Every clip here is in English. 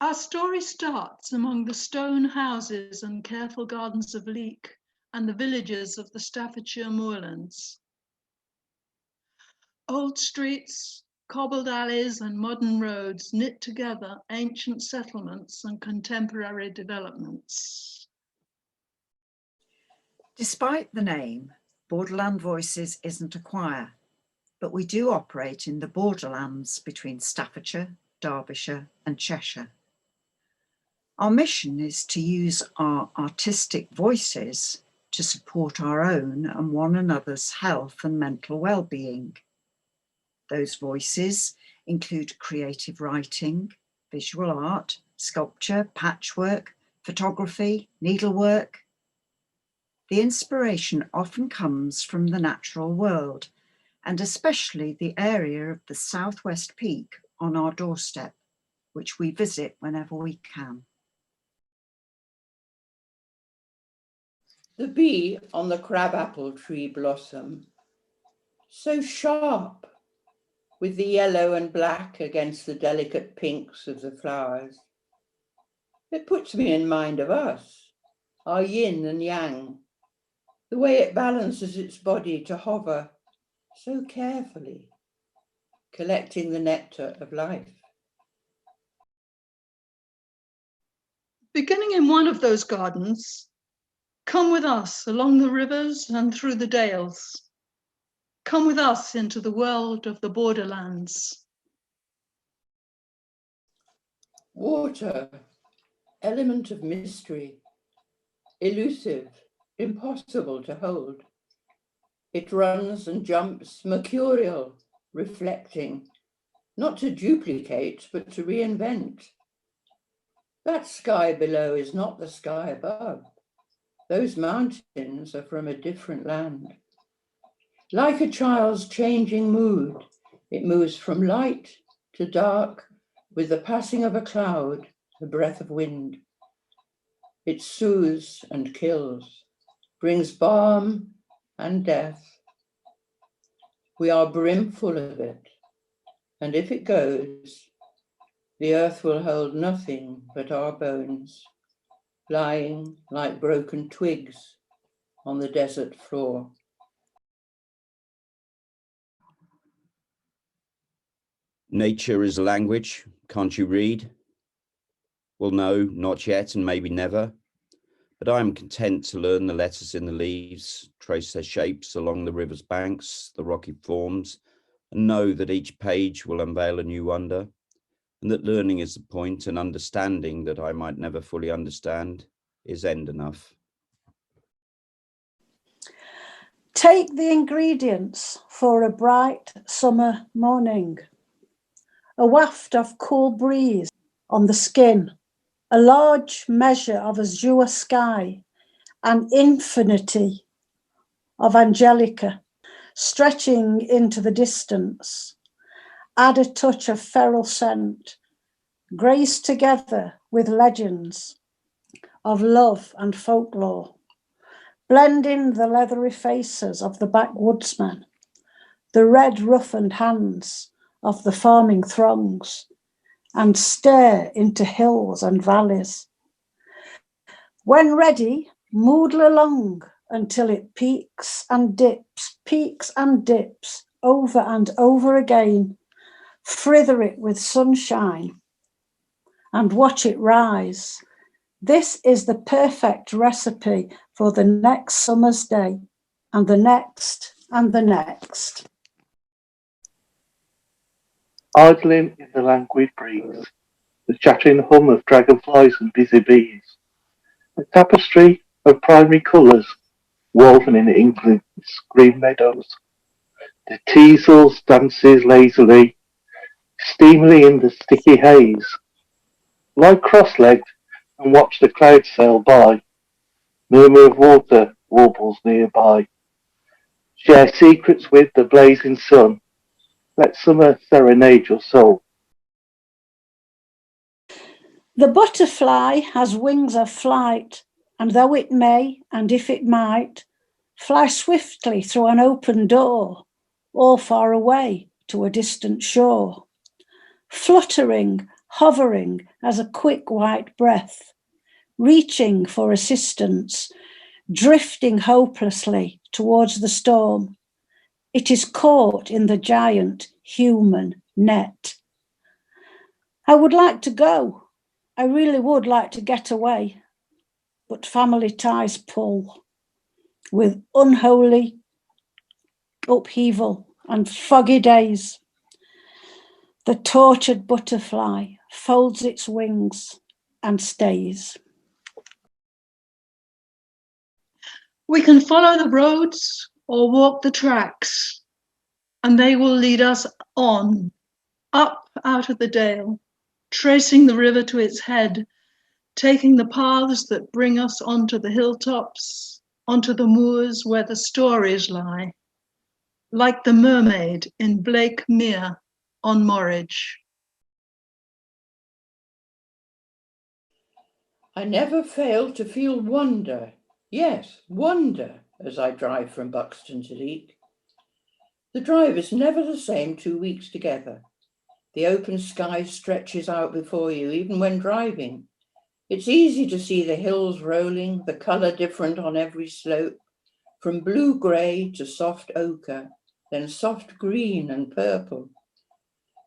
Our story starts among the stone houses and careful gardens of Leek and the villages of the Staffordshire Moorlands. Old streets, cobbled alleys and modern roads knit together ancient settlements and contemporary developments. Despite the name, Borderland Voices isn't a choir, but we do operate in the borderlands between Staffordshire, Derbyshire and Cheshire. Our mission is to use our artistic voices to support our own and one another's health and mental well-being. Those voices include creative writing, visual art, sculpture, patchwork, photography, needlework. The inspiration often comes from the natural world, and especially the area of the Southwest Peak on our doorstep, which we visit whenever we can. The bee on the crabapple tree blossom, so sharp, with the yellow and black against the delicate pinks of the flowers. It puts me in mind of us, our yin and yang, the way it balances its body to hover so carefully, collecting the nectar of life. Beginning in one of those gardens, come with us along the rivers and through the dales. Come with us into the world of the borderlands. Water, element of mystery, elusive, impossible to hold. It runs and jumps, mercurial, reflecting, not to duplicate, but to reinvent. That sky below is not the sky above. Those mountains are from a different land. Like a child's changing mood, it moves from light to dark with the passing of a cloud, the breath of wind. It soothes and kills, brings balm and death. We are brimful of it, and if it goes, the earth will hold nothing but our bones, lying like broken twigs on the desert floor. Nature is a language, can't you read? Well, no, not yet, and maybe never. But I am content to learn the letters in the leaves, trace their shapes along the river's banks, the rocky forms, and know that each page will unveil a new wonder, and that learning is the point, and understanding that I might never fully understand is end enough. Take the ingredients for a bright summer morning. A waft of cool breeze on the skin, a large measure of azure sky, an infinity of angelica stretching into the distance. Add a touch of feral scent, grace together with legends of love and folklore. Blend in the leathery faces of the backwoodsmen, the red roughened hands of the farming throngs, and stare into hills and valleys. When ready, moodle along until it peaks and dips, over and over again. Frither it with sunshine and watch it rise. This is the perfect recipe for the next summer's day, and the next, and the next. Idling in the languid breeze, the chattering hum of dragonflies and busy bees, a tapestry of primary colours woven in England's green meadows. The teasels dances lazily, steamily in the sticky haze. Lie cross-legged and watch the clouds sail by. Murmur of water warbles nearby. Share secrets with the blazing sun. Let summer serenade your soul. The butterfly has wings of flight, and though it may, and if it might, fly swiftly through an open door, or far away to a distant shore, fluttering hovering as a quick white breath, reaching for assistance, drifting hopelessly towards the storm. It is caught in the giant human net. I would like to go. I really would like to get away, but family ties pull with unholy upheaval and foggy days. The tortured butterfly folds its wings and stays. We can follow the roads or walk the tracks, and they will lead us on, up out of the dale, tracing the river to its head, taking the paths that bring us onto the hilltops, onto the moors where the stories lie, like the mermaid in Blake Mere on Morridge. I never fail to feel wonder, yes, wonder, as I drive from Buxton to Leek. The drive is never the same 2 weeks together. The open sky stretches out before you, even when driving. It's easy to see the hills rolling, the colour different on every slope, from blue-grey to soft ochre, then soft green and purple.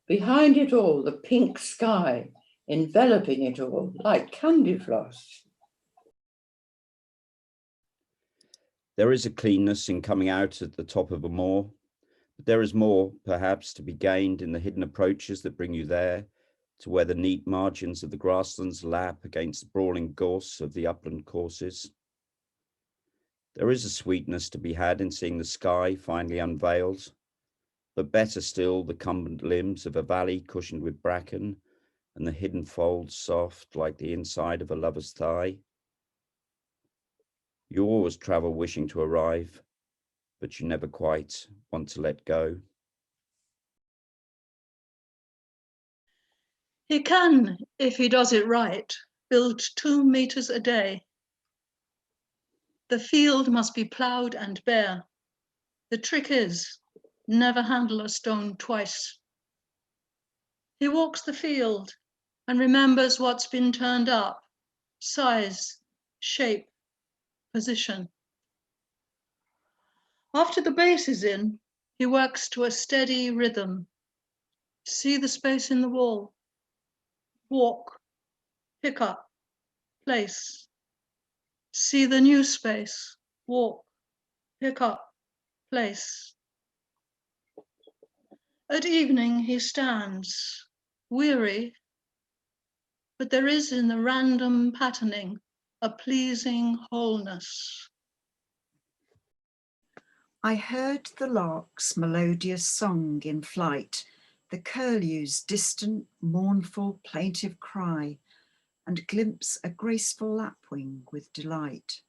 Behind it all, the pink sky, enveloping it all like candy floss. There is a cleanness in coming out at the top of a moor, but there is more, perhaps, to be gained in the hidden approaches that bring you there, to where the neat margins of the grasslands lap against the brawling gorse of the upland courses. There is a sweetness to be had in seeing the sky finally unveiled, but better still the cumbent limbs of a valley cushioned with bracken and the hidden folds soft like the inside of a lover's thigh. You always travel wishing to arrive, but you never quite want to let go. He can, if he does it right, build 2 meters a day. The field must be ploughed and bare. The trick is, never handle a stone twice. He walks the field and remembers what's been turned up, size, shape, position. After the base is in, he works to a steady rhythm. See the space in the wall. Walk, pick up, place. See the new space. Walk, pick up, place. At evening he stands, weary, but there is in the random patterning a pleasing wholeness. I heard the lark's melodious song in flight, the curlew's distant, mournful, plaintive cry, and glimpse a graceful lapwing with delight.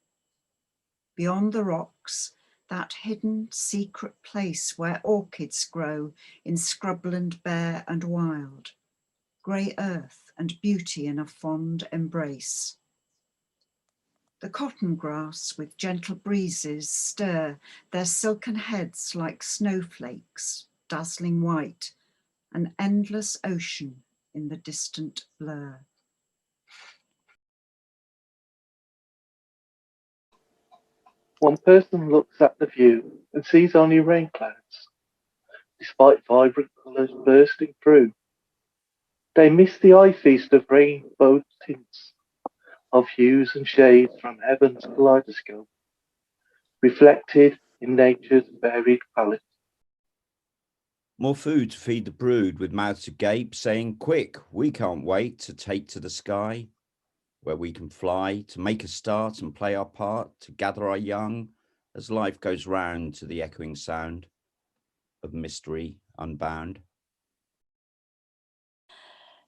Beyond the rocks, that hidden, secret place where orchids grow in scrubland bare and wild, grey earth and beauty in a fond embrace. The cotton grass with gentle breezes stir their silken heads like snowflakes, dazzling white, an endless ocean in the distant blur. One person looks at the view and sees only rain clouds, despite vibrant colours bursting through. They miss the eye feast of rainbow tints, of hues and shades from heaven's kaleidoscope, reflected in nature's varied palette. More food to feed the brood with mouths agape, saying, quick, we can't wait to take to the sky, where we can fly, to make a start and play our part, to gather our young, as life goes round to the echoing sound of mystery unbound.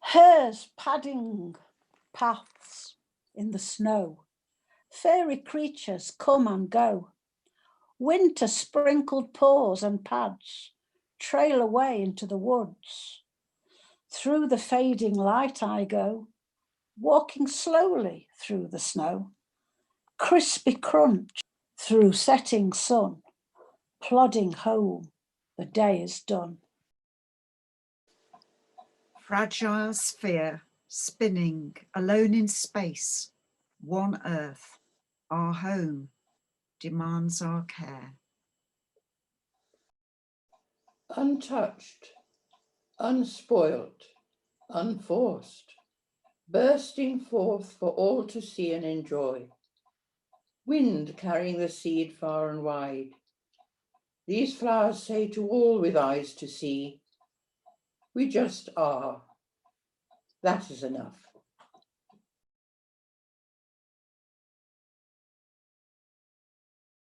Hares padding paths in the snow. Fairy creatures come and go. Winter sprinkled paws and pads trail away into the woods. Through the fading light I go, walking slowly through the snow. Crispy crunch through setting sun, plodding home, the day is done. Fragile sphere, spinning, alone in space, one earth, our home, demands our care. Untouched, unspoilt, unforced, bursting forth for all to see and enjoy. Wind carrying the seed far and wide. These flowers say to all with eyes to see, we just are. That is enough.